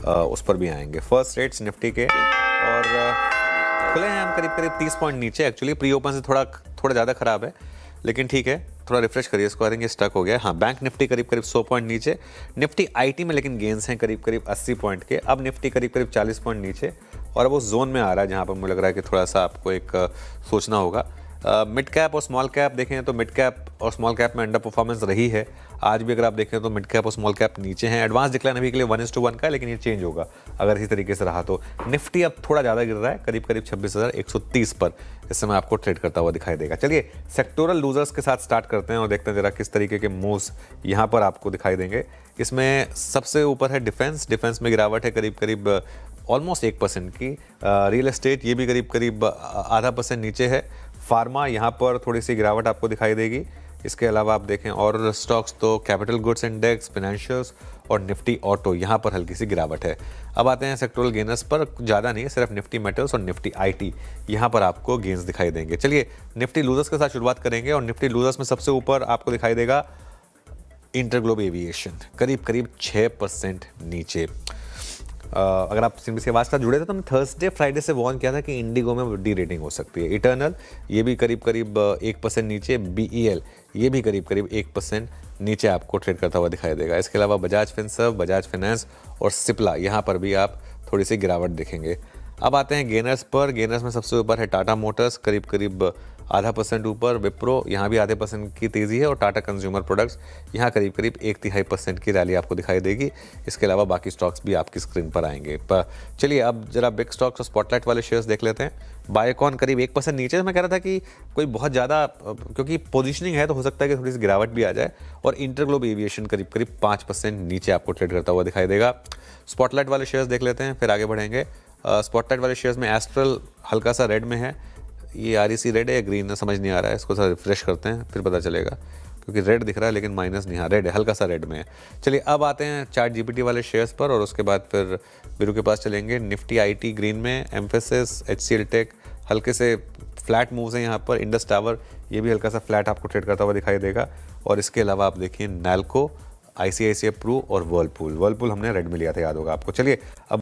उस पर भी आएंगे। फर्स्ट रेट्स निफ्टी के और खुले हैं हम करीब करीब 30 पॉइंट नीचे। एक्चुअली प्री ओपन से थोड़ा ज़्यादा ख़राब है, लेकिन ठीक है, थोड़ा रिफ्रेश करिए इसको। आई थिंक स्टक हो गया। हाँ, बैंक निफ्टी करीब करीब 100 पॉइंट नीचे। निफ्टी आईटी में लेकिन गेंस हैं करीब करीब 80 पॉइंट के। अब निफ्टी करीब करीब 40 पॉइंट नीचे और अब उस जोन में आ रहा है जहाँ पर मुझे लग रहा है कि थोड़ा सा आपको एक सोचना होगा। मिड कैप और स्मॉल कैप देखें तो मिड कैप और स्मॉल कैप में अंडर परफॉर्मेंस रही है। आज भी अगर आप देखें तो मिड कैप और स्मॉल कैप नीचे हैं। एडवांस डिक्लाइन अभी के लिए 1:1 का है, लेकिन ये चेंज होगा अगर इसी तरीके से रहा तो। निफ्टी अब थोड़ा ज़्यादा गिर रहा है, करीब करीब 26,130 पर इस समय आपको ट्रेड करता हुआ दिखाई देगा। चलिए सेक्टोरल लूजर्स के साथ स्टार्ट करते हैं और देखते हैं जरा किस तरीके के मूव्स यहाँ पर आपको दिखाई देंगे। इसमें सबसे ऊपर है डिफेंस में गिरावट है करीब करीब ऑलमोस्ट 1% की। रियल एस्टेट ये भी करीब करीब आधा % नीचे है। फार्मा यहाँ पर थोड़ी सी गिरावट आपको दिखाई देगी। इसके अलावा आप देखें और स्टॉक्स तो कैपिटल गुड्स इंडेक्स, फाइनेंशियल्स और निफ्टी ऑटो यहाँ पर हल्की सी गिरावट है। अब आते हैं सेक्टोरल गेनर्स पर, ज़्यादा नहीं, सिर्फ निफ्टी मेटल्स और निफ्टी आईटी यहाँ पर आपको गेंस दिखाई देंगे। चलिए निफ्टी लूजर्स के साथ शुरुआत करेंगे और निफ्टी लूजर्स में सबसे ऊपर आपको दिखाई देगा इंटरग्लोब एविएशन, करीब करीब 6% नीचे। अगर आप सिंबी की आवाज़ का जुड़े थे तो हमने थर्सडे फ्राइडे से वार्न किया था कि इंडिगो में डी रेटिंग हो सकती है। इटर्नल ये भी करीब करीब 1% नीचे। बीईएल ये भी करीब करीब 1% नीचे आपको ट्रेड करता हुआ दिखाई देगा। इसके अलावा बजाज फिनसर्व, बजाज फाइनेंस और सिप्ला यहाँ पर भी आप थोड़ी सी गिरावट देखेंगे। अब आते हैं गेनर्स पर। गेनर्स में सबसे ऊपर है टाटा मोटर्स, करीब करीब आधा % ऊपर। विप्रो यहाँ भी आधे % की तेज़ी है और टाटा कंज्यूमर प्रोडक्ट्स यहाँ करीब करीब 1/3% की रैली आपको दिखाई देगी। इसके अलावा बाकी स्टॉक्स भी आपकी स्क्रीन पर आएंगे। पर चलिए अब जरा बिग स्टॉक्स और स्पॉटलाइट वाले शेयर्स देख लेते हैं। बायोकॉन करीब 1% नीचे। मैं कह रहा था कि कोई बहुत ज़्यादा, क्योंकि पोजीशनिंग है तो हो सकता है कि थोड़ी सी गिरावट भी आ जाए। और इंटरग्लोब एविएशन करीब करीब 5% नीचे आपको ट्रेड करता हुआ दिखाई देगा। स्पॉटलाइट वाले शेयर्स देख लेते हैं, फिर आगे बढ़ेंगे। स्पॉटलाइट वाले शेयर्स में एस्ट्रल हल्का सा रेड में है। ये आरईसी रेड है या ग्रीन है समझ नहीं आ रहा है, इसको थोड़ा रिफ्रेश करते हैं फिर पता चलेगा, क्योंकि रेड दिख रहा है लेकिन माइनस नहीं, हाँ रेड है, हल्का सा रेड में है। चलिए अब आते हैं चार्ट जीपीटी वाले शेयर्स पर और उसके बाद फिर बिरू के पास चलेंगे। निफ्टी आईटी ग्रीन में, एम्फेसिस, एचसीएल टेक हल्के से फ्लैट मूव्स हैं यहाँ पर। इंडस टावर ये भी हल्का सा फ्लैट आपको ट्रेड करता हुआ दिखाई देगा। और इसके अलावा आप देखिए नैल्को, आईसीआईसीआई प्रू और वर्लपूल हमने रेड में लिया था, याद होगा आपको। चलिए अब